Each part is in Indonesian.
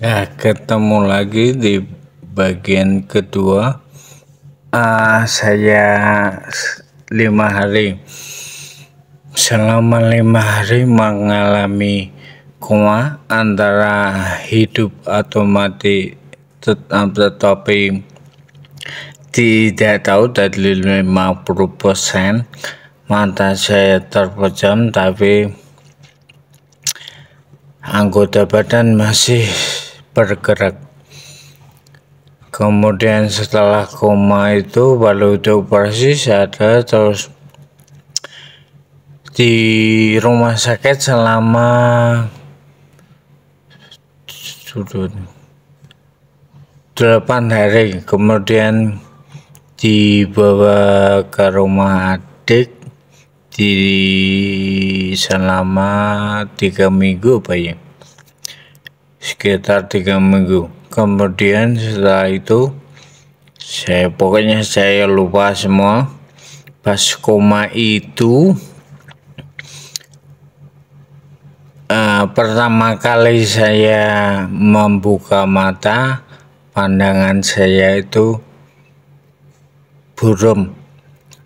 Ya, ketemu lagi di bagian kedua. Saya 5 hari. Selama 5 hari mengalami koma antara hidup atau mati, tetapi tidak tahu dari 50%. Mata saya terpejam, tapi anggota badan masih bergerak. Kemudian setelah koma itu baru dioperasi, sadar, terus di rumah sakit selama 8 hari. Kemudian dibawa ke rumah adik selama 3 minggu sekitar 3 minggu. Kemudian setelah itu saya lupa semua. Pas koma itu pertama kali saya membuka mata, pandangan saya itu buram.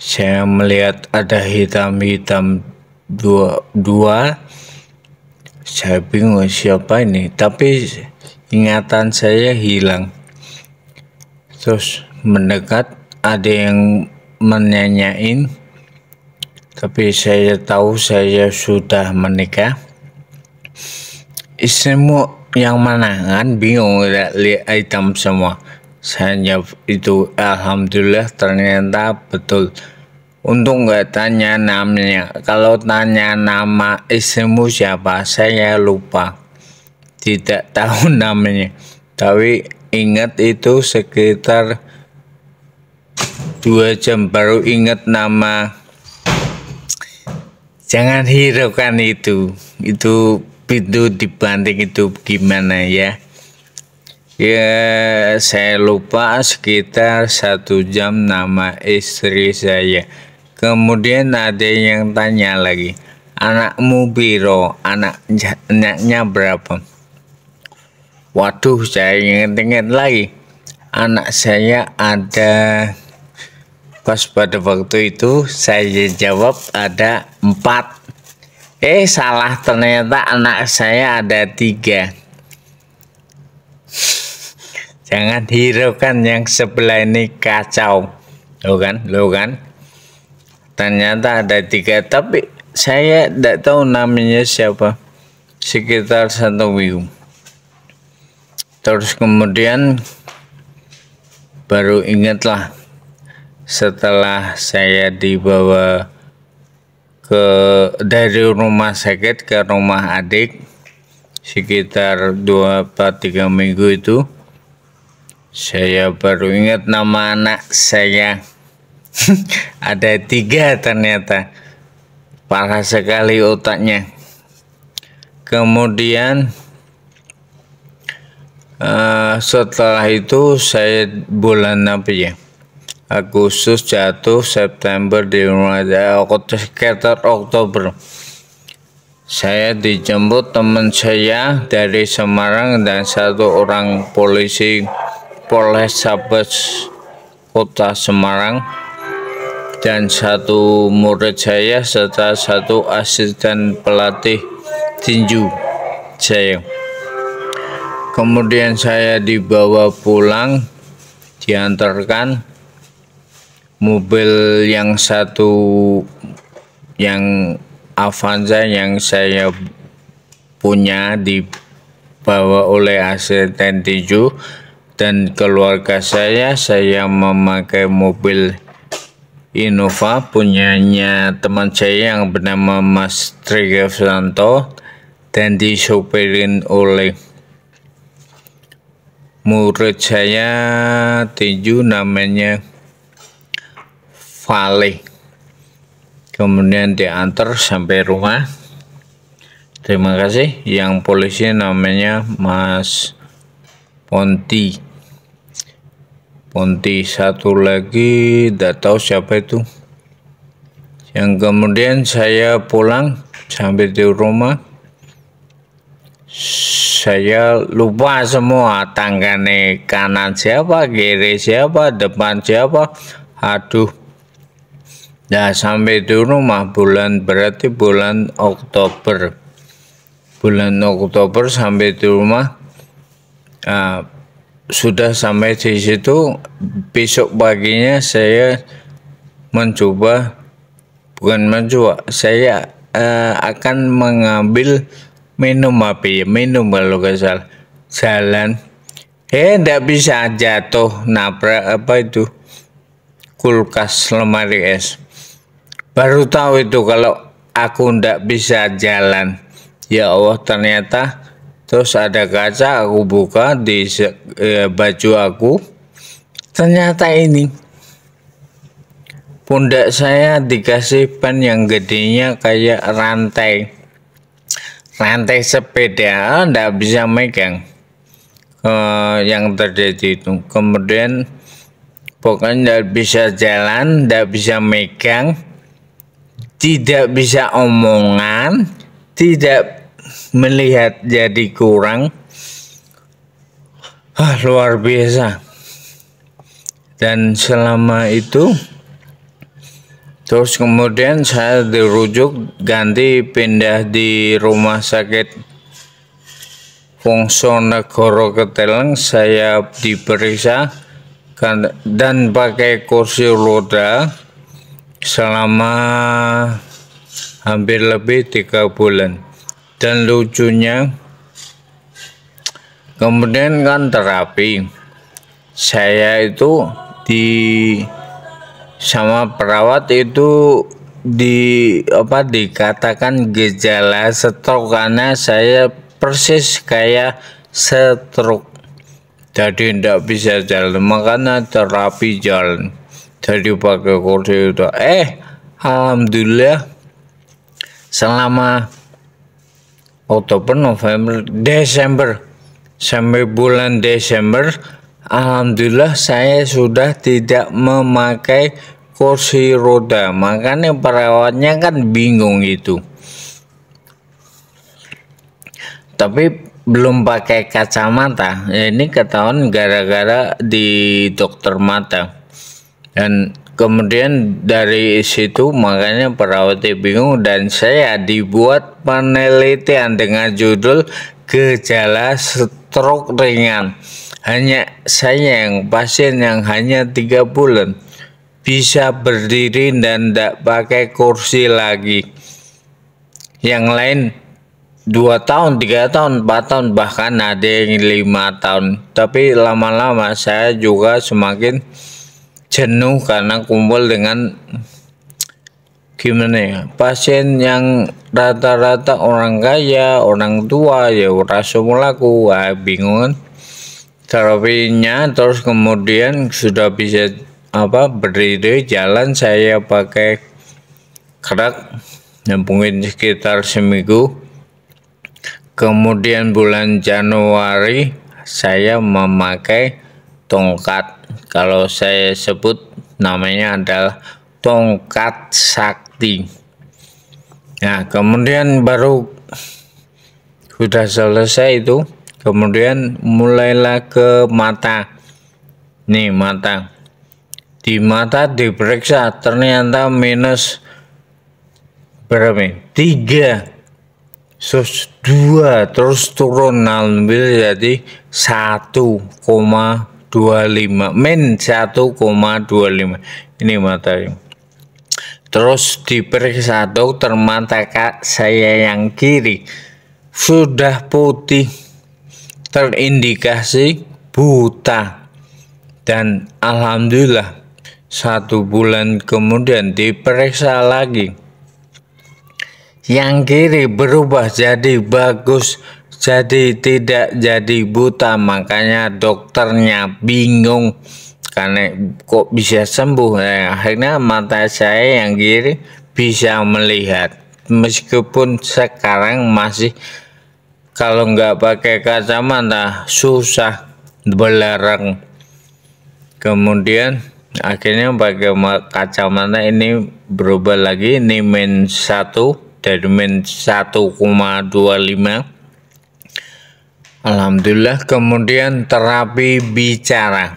Saya melihat ada hitam-hitam dua. Saya bingung siapa ini, tapi ingatan saya hilang. Terus mendekat, ada yang menanyain, tapi saya tahu saya sudah menikah. Istrimu yang mana? Kan bingung, lihat hitam semua. Saya jawab itu, alhamdulillah ternyata betul. Untung nggak tanya namanya. Kalau tanya nama istrimu siapa, saya lupa. Tidak tahu namanya. Tapi ingat itu sekitar 2 jam baru ingat nama. Jangan hiraukan itu. Itu pintu dibanting itu gimana ya? Ya, saya lupa sekitar 1 jam nama istri saya. Kemudian ada yang tanya lagi, anakmu biro, anaknya berapa? Waduh, saya ingat-ingat lagi. Anak saya ada, pas pada waktu itu saya jawab ada 4. Salah, ternyata anak saya ada 3. Jangan hiraukan yang sebelah ini kacau. Lo kan? Ternyata ada 3, tapi saya tidak tahu namanya siapa. Sekitar 1 minggu. Terus kemudian baru ingatlah setelah saya dibawa dari rumah sakit ke rumah adik sekitar 2-3 minggu itu, saya baru ingat nama anak saya. Ada 3 ternyata. Parah sekali otaknya. Kemudian setelah itu saya bulan Agustus jatuh, September di rumah saya, sekitar Oktober. Saya dijemput teman saya dari Semarang dan 1 orang polisi Polrestabes Kota Semarang, dan 1 murid saya serta 1 asisten pelatih tinju saya. Kemudian saya dibawa pulang, diantarkan mobil yang 1 yang Avanza yang saya punya dibawa oleh asisten tinju, dan keluarga saya memakai mobil Innova punyanya teman saya yang bernama Mas Trigasanto, dan disopirin oleh murid saya tinju namanya Vale. Kemudian diantar sampai rumah. Terima kasih. Yang polisi namanya Mas Ponti. 1 lagi tidak tahu siapa itu. Yang kemudian saya pulang sampai di rumah. saya lupa semua, tangannya kanan siapa, kiri siapa, depan siapa. Aduh. Nah, sampai di rumah berarti bulan Oktober. Bulan Oktober sampai di rumah. Sudah sampai di situ, besok paginya saya saya akan mengambil minum kalau nggak salah, jalan. Nggak bisa, jatuh, nabrak kulkas lemari es. Baru tahu itu kalau aku ndak bisa jalan. Ya Allah, ternyata terus ada kaca, aku buka di baju aku. Ternyata ini pundak saya dikasih pen yang gedenya kayak rantai sepeda, ndak bisa megang. Yang terjadi itu. Kemudian pokoknya ndak bisa jalan, ndak bisa megang. Tidak bisa omongan, tidak melihat jadi kurang. Luar biasa. Dan selama itu, terus kemudian saya dirujuk, pindah di rumah sakit Wongsonegoro Keteleng. Saya diperiksa dan pakai kursi roda selama hampir lebih 3 bulan. Dan lucunya, kemudian kan terapi, saya itu sama perawat itu dikatakan gejala stroke, karena saya persis kayak stroke, jadi tidak bisa jalan, makanya terapi jalan. Jadi pakai kursi itu. Alhamdulillah selama Oktober, November, Desember sampai bulan Desember, alhamdulillah saya sudah tidak memakai kursi roda. Makanya perawatnya kan bingung itu. Tapi belum pakai kacamata. Ini ketahuan gara-gara di dokter mata. Dan kemudian dari situ makanya perawatnya bingung, dan saya dibuat penelitian dengan judul gejala stroke ringan. Hanya saya pasien yang hanya 3 bulan bisa berdiri dan tidak pakai kursi lagi. Yang lain 2 tahun, 3 tahun, 4 tahun, bahkan ada yang 5 tahun. Tapi lama-lama saya juga semakin jenuh karena kumpul dengan pasien yang rata-rata orang kaya, orang tua, ya rasumulaku, bingung. Terapinya terus kemudian sudah bisa berdiri, jalan saya pakai kerak, mungkin sekitar seminggu. Kemudian bulan Januari saya memakai tongkat. Kalau saya sebut namanya adalah tongkat sakti. Nah, kemudian baru sudah selesai itu, kemudian mulailah ke mata. Nih mata. Di mata diperiksa, ternyata minus berapa? 3. Terus 2, terus turun, alhamdulillah jadi 1,25, min 1,25. Ini mata. Terus diperiksa dokter mata saya yang kiri sudah putih, terindikasi buta. Dan alhamdulillah 1 bulan kemudian diperiksa lagi, yang kiri berubah jadi bagus, jadi tidak jadi buta. Makanya dokternya bingung karena kok bisa sembuh. Akhirnya mata saya yang kiri bisa melihat, meskipun sekarang masih kalau nggak pakai kacamata susah, belerang. Kemudian akhirnya pakai kacamata ini berubah lagi, ini -1 dari -1,25. Alhamdulillah. Kemudian terapi bicara,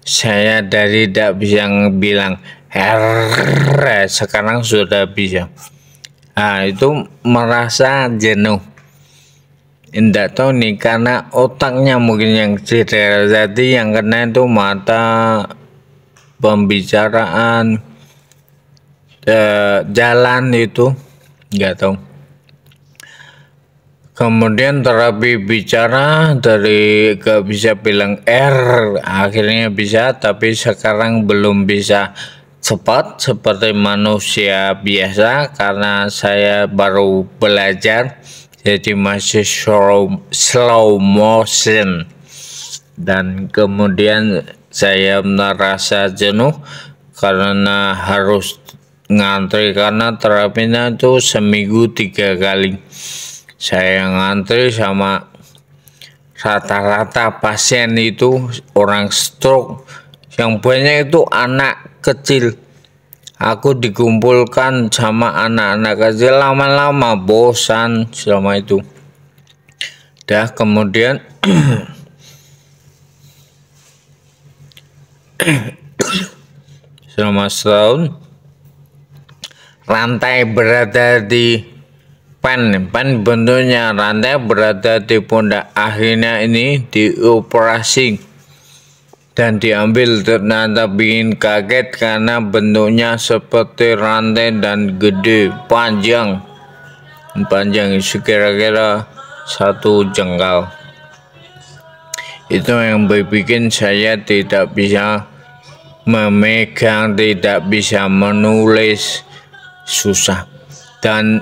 saya dari tidak bisa bilang sekarang sudah bisa. Nah, itu merasa jenuh. Tidak tahu nih, karena otaknya mungkin yang cedera, jadi yang kena itu mata, pembicaraan, jalan itu nggak tahu. Kemudian terapi bicara dari gak bisa bilang akhirnya bisa, tapi sekarang belum bisa cepat seperti manusia biasa karena saya baru belajar, jadi masih slow motion. Dan kemudian saya merasa jenuh karena harus ngantri, karena terapinya itu seminggu 3 kali. Saya ngantri sama rata-rata pasien itu orang stroke, yang banyak itu anak kecil. Aku dikumpulkan sama anak-anak kecil, lama-lama bosan selama itu. Dah kemudian selama setahun rantai berada di pen bentuknya rantai berada di pundak. Akhirnya ini dioperasi dan diambil, ternyata bikin kaget karena bentuknya seperti rantai dan gede, panjang sekira-kira 1 jengkal. Itu yang bikin saya tidak bisa memegang, tidak bisa menulis, susah. Dan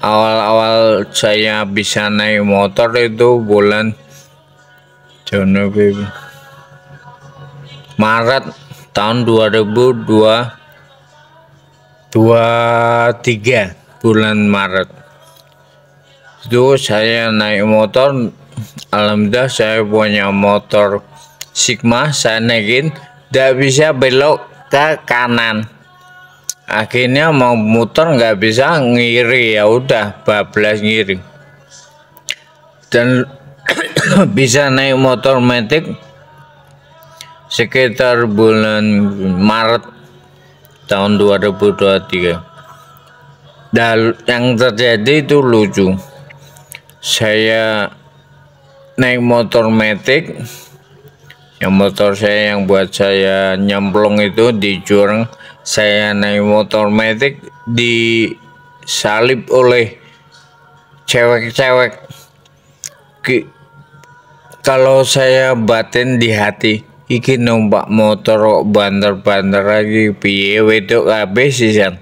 awal-awal saya bisa naik motor itu bulan Maret tahun 2023, bulan Maret itu saya naik motor. Alhamdulillah saya punya motor Sigma, saya naikin tidak bisa belok ke kanan, akhirnya mau muter nggak bisa, ngiri, ya udah bablas ngiri. Dan bisa naik motor metik sekitar bulan Maret tahun 2023. Dan yang terjadi itu lucu, saya naik motor metik, yang motor saya yang buat saya nyemplung itu di jurang. Saya naik motor metik disalib oleh cewek-cewek. Kalau saya batin di hati, iki numpak motor kok banter-banter lagi, piye wedok kabeh sisan.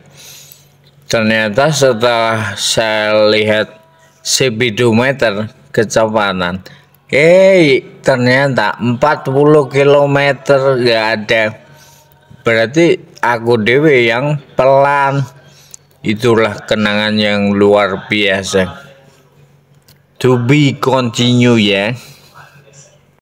Ternyata setelah saya lihat speedometer kecepatan, ternyata 40 km gak ada. Berarti aku dewe yang pelan. Itulah kenangan yang luar biasa. To be continue ya.